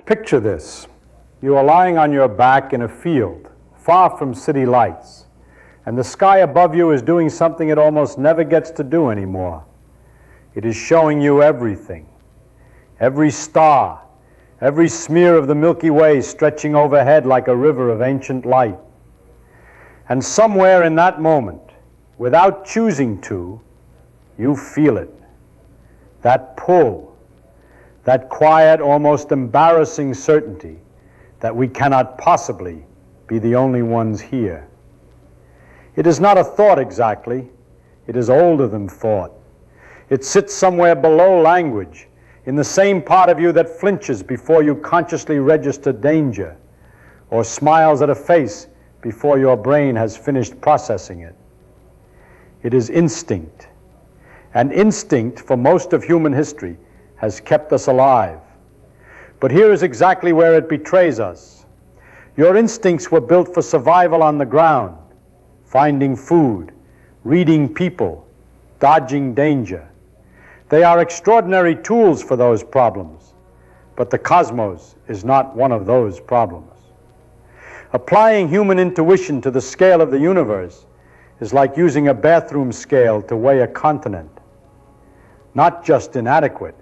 Picture this. You are lying on your back in a field, far from city lights, and the sky above you is doing something it almost never gets to do anymore. It is showing you everything. Every star, every smear of the Milky Way stretching overhead like a river of ancient light. And somewhere in that moment, without choosing to, you feel it. That pull, that quiet, almost embarrassing certainty that we cannot possibly be the only ones here. It is not a thought exactly. It is older than thought. It sits somewhere below language, in the same part of you that flinches before you consciously register danger, or smiles at a face before your brain has finished processing it. It is instinct. And instinct, for most of human history, has kept us alive. But here is exactly where it betrays us. Your instincts were built for survival on the ground, finding food, reading people, dodging danger. They are extraordinary tools for those problems, but the cosmos is not one of those problems. Applying human intuition to the scale of the universe is like using a bathroom scale to weigh a continent. Not just inadequate,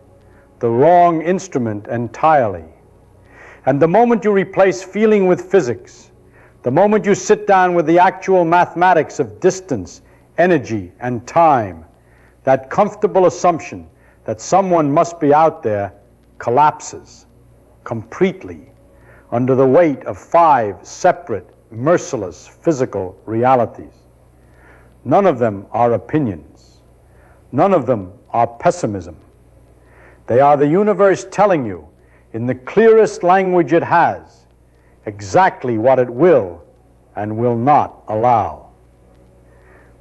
the wrong instrument entirely. And the moment you replace feeling with physics, the moment you sit down with the actual mathematics of distance, energy, and time, that comfortable assumption that someone must be out there collapses completely under the weight of 5 separate, merciless physical realities. None of them are opinions. None of them are pessimism. They are the universe telling you, in the clearest language it has, exactly what it will and will not allow.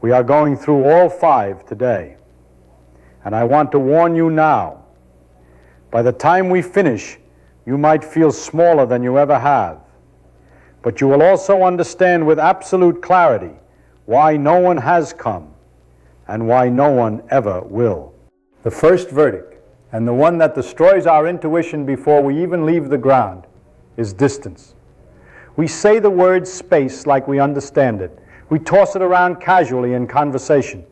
We are going through all 5 today. And I want to warn you now, by the time we finish, you might feel smaller than you ever have. But you will also understand with absolute clarity why no one has come and why no one ever will. The first verdict, and the one that destroys our intuition before we even leave the ground, is distance. We say the word space like we understand it. We toss it around casually in conversation,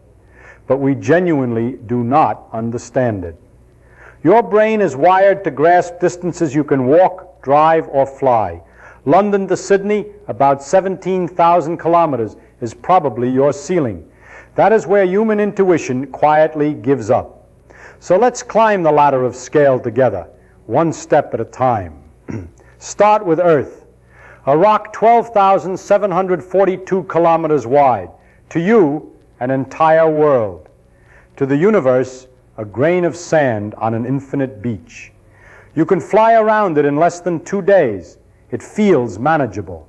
but we genuinely do not understand it. Your brain is wired to grasp distances you can walk, drive, or fly. London to Sydney, about 17,000 kilometers, is probably your ceiling. That is where human intuition quietly gives up. So let's climb the ladder of scale together, one step at a time. Start with Earth, a rock 12,742 kilometers wide. To you, an entire world. To the universe, a grain of sand on an infinite beach. You can fly around it in less than 2 days. It feels manageable.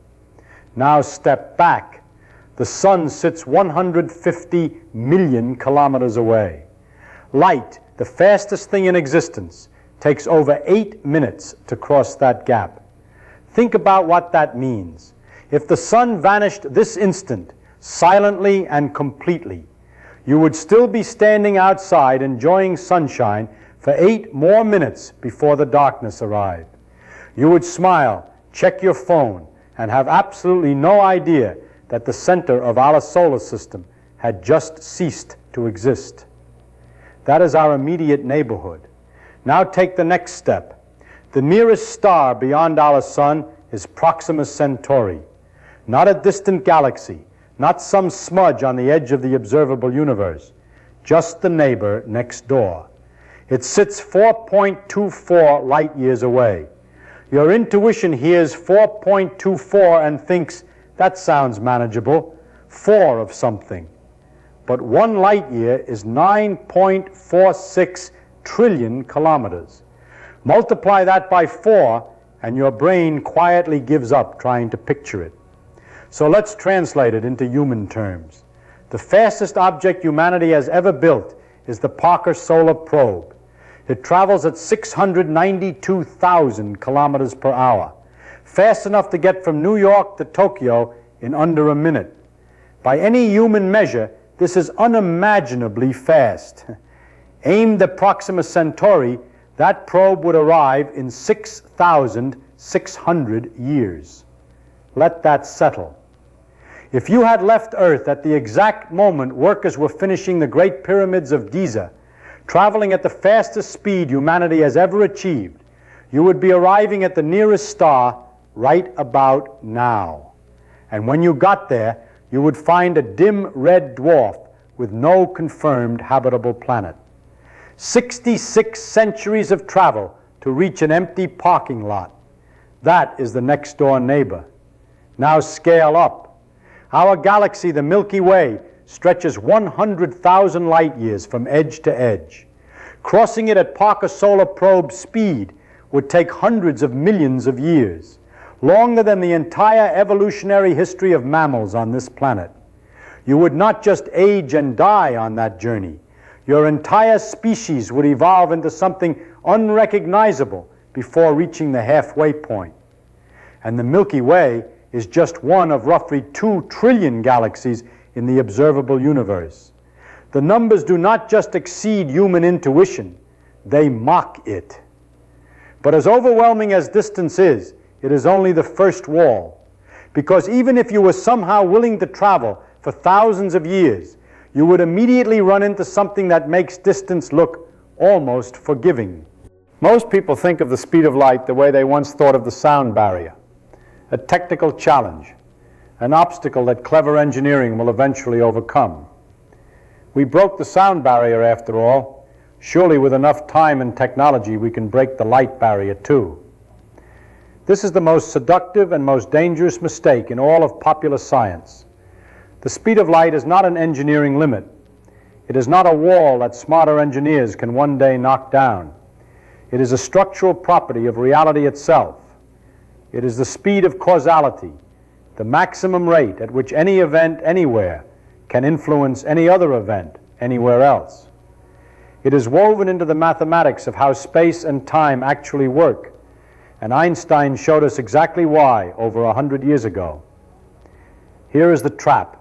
Now step back. The sun sits 150 million kilometers away. Light, the fastest thing in existence, takes over 8 minutes to cross that gap. Think about what that means. If the sun vanished this instant, silently and completely, you would still be standing outside enjoying sunshine for 8 more minutes before the darkness arrived. You would smile, check your phone, and have absolutely no idea that the center of our solar system had just ceased to exist. That is our immediate neighborhood. Now take the next step. The nearest star beyond our sun is Proxima Centauri. Not a distant galaxy, not some smudge on the edge of the observable universe, just the neighbor next door. It sits 4.24 light years away. Your intuition hears 4.24 and thinks, that sounds manageable, 4 of something. But 1 light year is 9.46 trillion kilometers. Multiply that by 4, and your brain quietly gives up trying to picture it. So let's translate it into human terms. The fastest object humanity has ever built is the Parker Solar Probe. It travels at 692,000 kilometers per hour, fast enough to get from New York to Tokyo in under a minute. By any human measure, this is unimaginably fast. Aimed at Proxima Centauri, That probe would arrive in 6,600 years. Let that settle. If you had left Earth at the exact moment workers were finishing the Great Pyramids of Giza, traveling at the fastest speed humanity has ever achieved, you would be arriving at the nearest star right about now. And when you got there, you would find a dim red dwarf with no confirmed habitable planet. 66 centuries of travel to reach an empty parking lot. That is the next door neighbor. Now scale up. Our galaxy, the Milky Way, stretches 100,000 light years from edge to edge. Crossing it at Parker Solar Probe speed would take hundreds of millions of years, longer than the entire evolutionary history of mammals on this planet. You would not just age and die on that journey. Your entire species would evolve into something unrecognizable before reaching the halfway point. And the Milky Way is just one of roughly 2 trillion galaxies in the observable universe. The numbers do not just exceed human intuition, they mock it. But as overwhelming as distance is, it is only the first wall. Because even if you were somehow willing to travel for thousands of years, you would immediately run into something that makes distance look almost forgiving. Most people think of the speed of light the way they once thought of the sound barrier, a technical challenge, an obstacle that clever engineering will eventually overcome. We broke the sound barrier after all. Surely with enough time and technology we can break the light barrier too. This is the most seductive and most dangerous mistake in all of popular science. The speed of light is not an engineering limit. It is not a wall that smarter engineers can one day knock down. It is a structural property of reality itself. It is the speed of causality, the maximum rate at which any event anywhere can influence any other event anywhere else. It is woven into the mathematics of how space and time actually work, and Einstein showed us exactly why over 100 years ago. Here is the trap.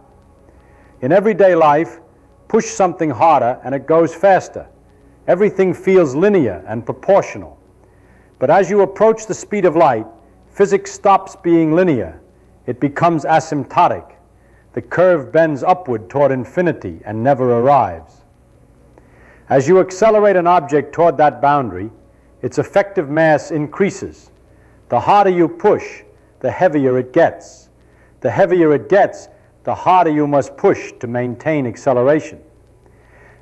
In everyday life, push something harder and it goes faster. Everything feels linear and proportional. But as you approach the speed of light, physics stops being linear. It becomes asymptotic. The curve bends upward toward infinity and never arrives. As you accelerate an object toward that boundary, its effective mass increases. The harder you push, the heavier it gets. The heavier it gets, the harder you must push to maintain acceleration.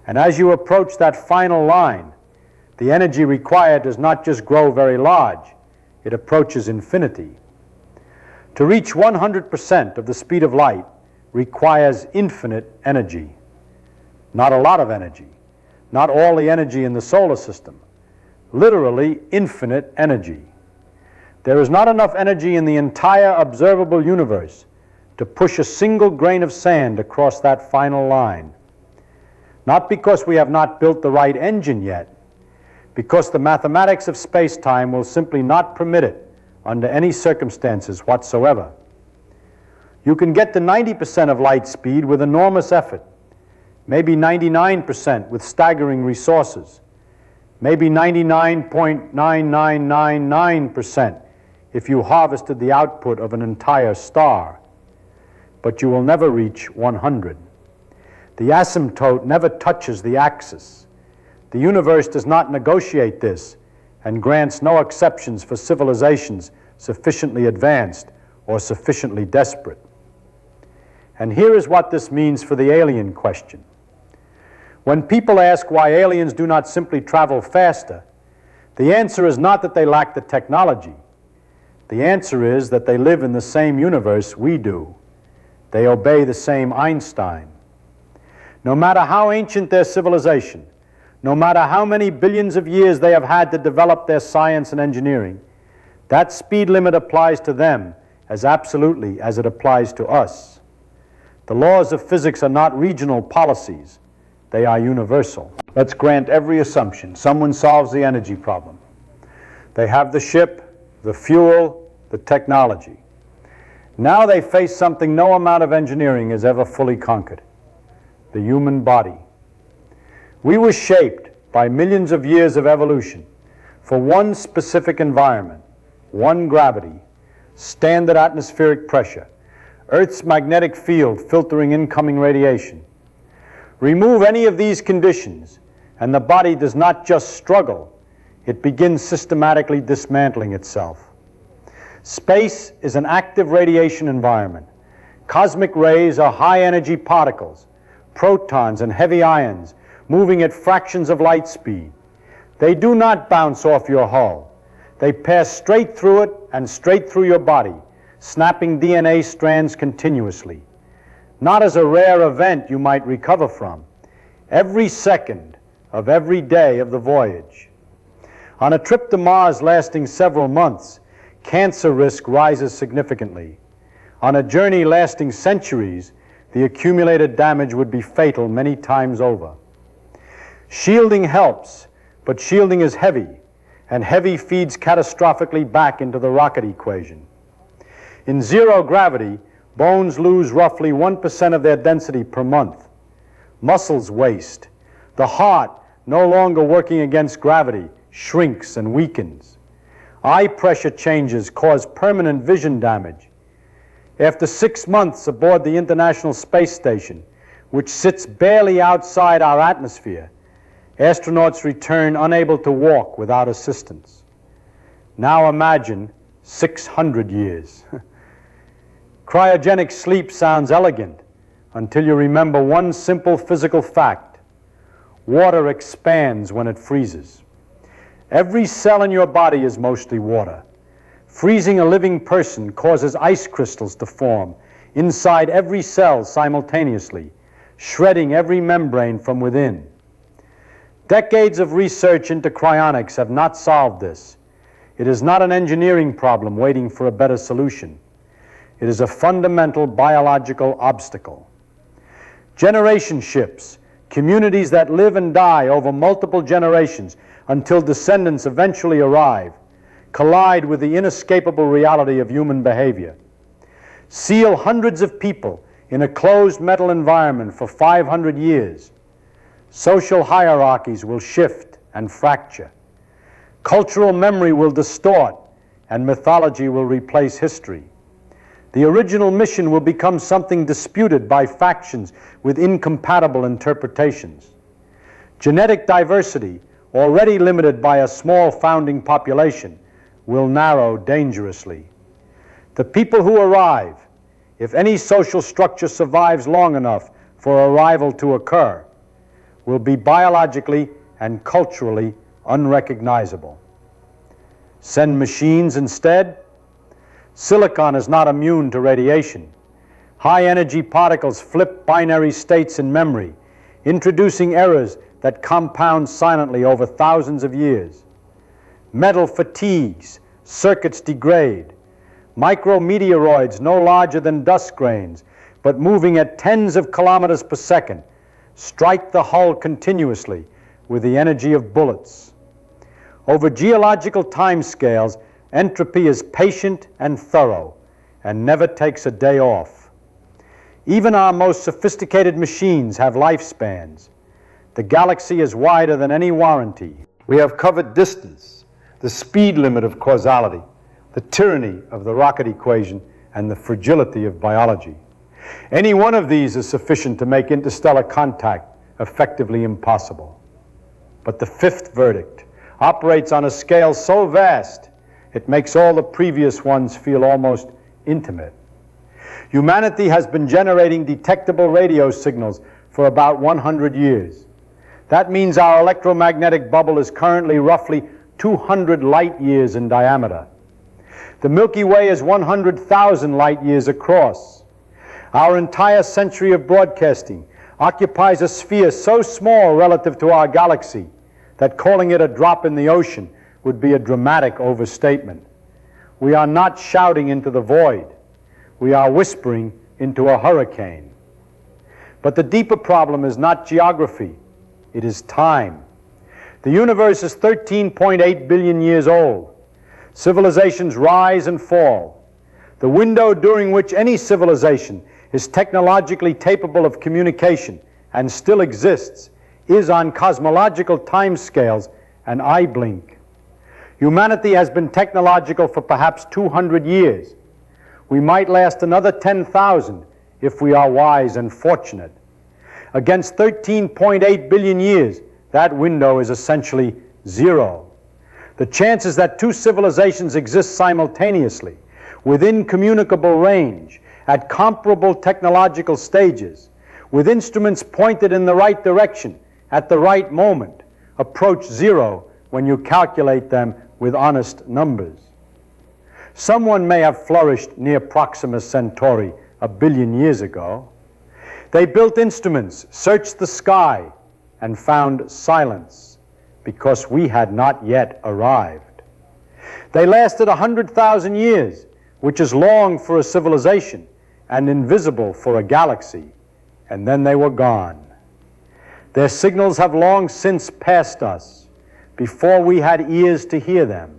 And as you approach that final line, the energy required does not just grow very large, it approaches infinity. To reach 100% of the speed of light requires infinite energy. Not a lot of energy, not all the energy in the solar system, literally infinite energy. There is not enough energy in the entire observable universe to push a single grain of sand across that final line. Not because we have not built the right engine yet, because the mathematics of space-time will simply not permit it under any circumstances whatsoever. You can get to 90% of light speed with enormous effort, maybe 99% with staggering resources, maybe 99.9999% if you harvested the output of an entire star. But you will never reach 100. The asymptote never touches the axis. The universe does not negotiate this and grants no exceptions for civilizations sufficiently advanced or sufficiently desperate. And here is what this means for the alien question. When people ask why aliens do not simply travel faster, the answer is not that they lack the technology. The answer is that they live in the same universe we do. They obey the same Einstein. No matter how ancient their civilization, no matter how many billions of years they have had to develop their science and engineering, that speed limit applies to them as absolutely as it applies to us. The laws of physics are not regional policies. They are universal. Let's grant every assumption. Someone solves the energy problem. They have the ship, the fuel, the technology. Now they face something no amount of engineering has ever fully conquered: the human body. We were shaped by millions of years of evolution for one specific environment, one gravity, standard atmospheric pressure, Earth's magnetic field filtering incoming radiation. Remove any of these conditions, and the body does not just struggle, it begins systematically dismantling itself. Space is an active radiation environment. Cosmic rays are high-energy particles, protons and heavy ions, moving at fractions of light speed. They do not bounce off your hull. They pass straight through it and straight through your body, snapping DNA strands continuously. Not as a rare event you might recover from. Every second of every day of the voyage. On a trip to Mars lasting several months, cancer risk rises significantly. On a journey lasting centuries, the accumulated damage would be fatal many times over. Shielding helps, but shielding is heavy, and heavy feeds catastrophically back into the rocket equation. In zero gravity, bones lose roughly 1% of their density per month. Muscles waste. The heart, no longer working against gravity, shrinks and weakens. Eye pressure changes cause permanent vision damage. After 6 months aboard the International Space Station, which sits barely outside our atmosphere, astronauts return unable to walk without assistance. Now imagine 600 years. Cryogenic sleep sounds elegant until you remember one simple physical fact. Water expands when it freezes. Every cell in your body is mostly water. Freezing a living person causes ice crystals to form inside every cell simultaneously, shredding every membrane from within. Decades of research into cryonics have not solved this. It is not an engineering problem waiting for a better solution. It is a fundamental biological obstacle. Generation ships, communities that live and die over multiple generations until descendants eventually arrive, collide with the inescapable reality of human behavior. Seal hundreds of people in a closed metal environment for 500 years. Social hierarchies will shift and fracture. Cultural memory will distort, and mythology will replace history. The original mission will become something disputed by factions with incompatible interpretations. Genetic diversity, already limited by a small founding population, will narrow dangerously. The people who arrive, if any social structure survives long enough for arrival to occur, will be biologically and culturally unrecognizable. Send machines instead? Silicon is not immune to radiation. High-energy particles flip binary states in memory, introducing errors that compound silently over thousands of years. Metal fatigues, circuits degrade. Micrometeoroids no larger than dust grains, but moving at tens of kilometers per second, strike the hull continuously with the energy of bullets. Over geological timescales, entropy is patient and thorough, and never takes a day off. Even our most sophisticated machines have lifespans. The galaxy is wider than any warranty. We have covered distance, the speed limit of causality, the tyranny of the rocket equation, and the fragility of biology. Any one of these is sufficient to make interstellar contact effectively impossible. But the fifth verdict operates on a scale so vast, it makes all the previous ones feel almost intimate. Humanity has been generating detectable radio signals for about 100 years. That means our electromagnetic bubble is currently roughly 200 light years in diameter. The Milky Way is 100,000 light years across. Our entire century of broadcasting occupies a sphere so small relative to our galaxy that calling it a drop in the ocean would be a dramatic overstatement. We are not shouting into the void. We are whispering into a hurricane. But the deeper problem is not geography. It is time. The universe is 13.8 billion years old. Civilizations rise and fall. The window during which any civilization is technologically capable of communication and still exists is on cosmological timescales an eye blink. Humanity has been technological for perhaps 200 years. We might last another 10,000 if we are wise and fortunate. Against 13.8 billion years, that window is essentially zero. The chances that two civilizations exist simultaneously, within communicable range, at comparable technological stages, with instruments pointed in the right direction at the right moment, approach zero when you calculate them with honest numbers. Someone may have flourished near Proxima Centauri 1 billion years ago. They built instruments, searched the sky, and found silence, because we had not yet arrived. They lasted 100,000 years, which is long for a civilization and invisible for a galaxy, and then they were gone. Their signals have long since passed us, before we had ears to hear them.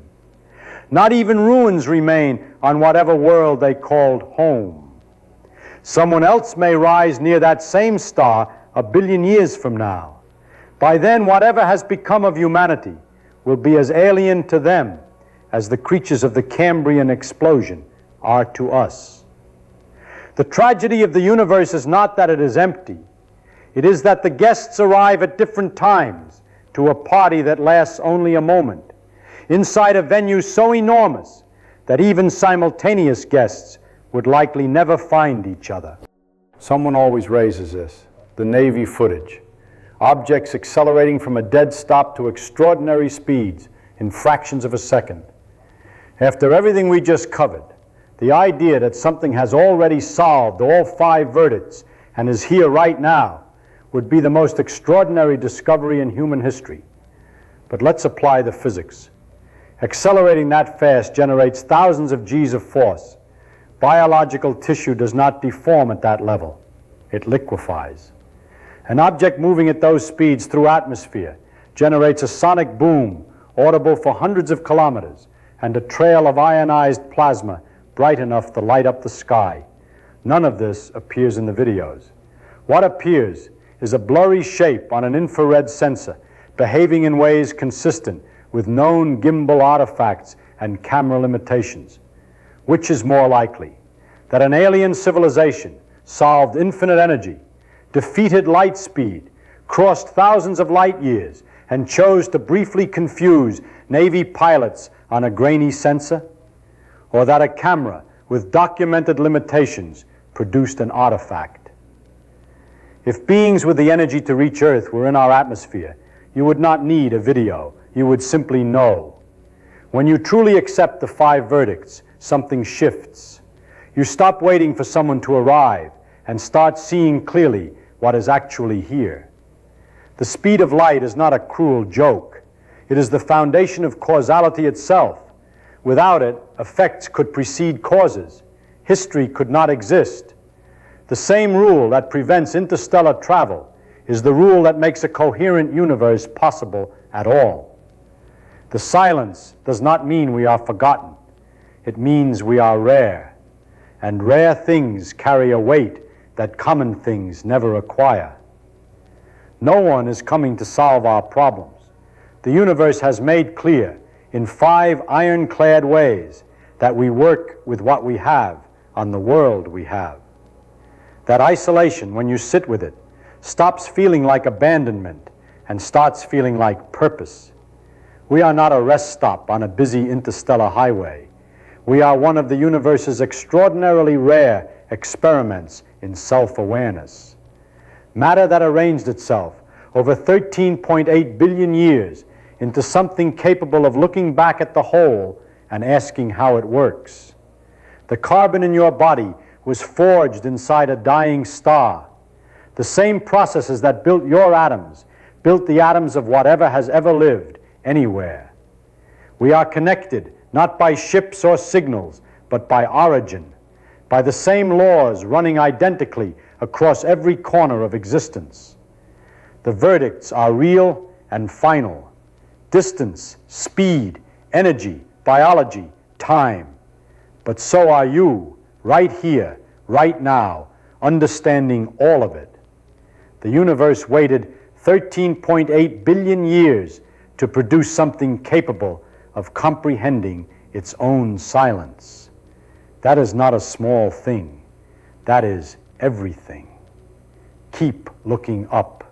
Not even ruins remain on whatever world they called home. Someone else may rise near that same star 1 billion years from now. By then, whatever has become of humanity will be as alien to them as the creatures of the Cambrian explosion are to us. The tragedy of the universe is not that it is empty. It is that the guests arrive at different times to a party that lasts only a moment, inside a venue so enormous that even simultaneous guests would likely never find each other. Someone always raises this, the Navy footage. Objects accelerating from a dead stop to extraordinary speeds in fractions of a second. After everything we just covered, the idea that something has already solved all 5 verdicts and is here right now would be the most extraordinary discovery in human history. But let's apply the physics. Accelerating that fast generates thousands of G's of force. Biological tissue does not deform at that level. It liquefies. An object moving at those speeds through atmosphere generates a sonic boom audible for hundreds of kilometers and a trail of ionized plasma bright enough to light up the sky. None of this appears in the videos. What appears is a blurry shape on an infrared sensor behaving in ways consistent with known gimbal artifacts and camera limitations. Which is more likely? That an alien civilization solved infinite energy, defeated light speed, crossed thousands of light years, and chose to briefly confuse Navy pilots on a grainy sensor? Or that a camera with documented limitations produced an artifact? If beings with the energy to reach Earth were in our atmosphere, you would not need a video. You would simply know. When you truly accept the 5 verdicts, something shifts. You stop waiting for someone to arrive and start seeing clearly what is actually here. The speed of light is not a cruel joke. It is the foundation of causality itself. Without it, effects could precede causes. History could not exist. The same rule that prevents interstellar travel is the rule that makes a coherent universe possible at all. The silence does not mean we are forgotten. It means we are rare. And rare things carry a weight that common things never acquire. No one is coming to solve our problems. The universe has made clear in 5 ironclad ways that we work with what we have on the world we have. That isolation, when you sit with it, stops feeling like abandonment and starts feeling like purpose. We are not a rest stop on a busy interstellar highway. We are one of the universe's extraordinarily rare experiments in self-awareness. Matter that arranged itself over 13.8 billion years into something capable of looking back at the whole and asking how it works. The carbon in your body was forged inside a dying star. The same processes that built your atoms built the atoms of whatever has ever lived anywhere. We are connected not by ships or signals, but by origin, by the same laws running identically across every corner of existence. The verdicts are real and final. Distance, speed, energy, biology, time. But so are you, right here, right now, understanding all of it. The universe waited 13.8 billion years to produce something capable of comprehending its own silence. That is not a small thing. That is everything. Keep looking up.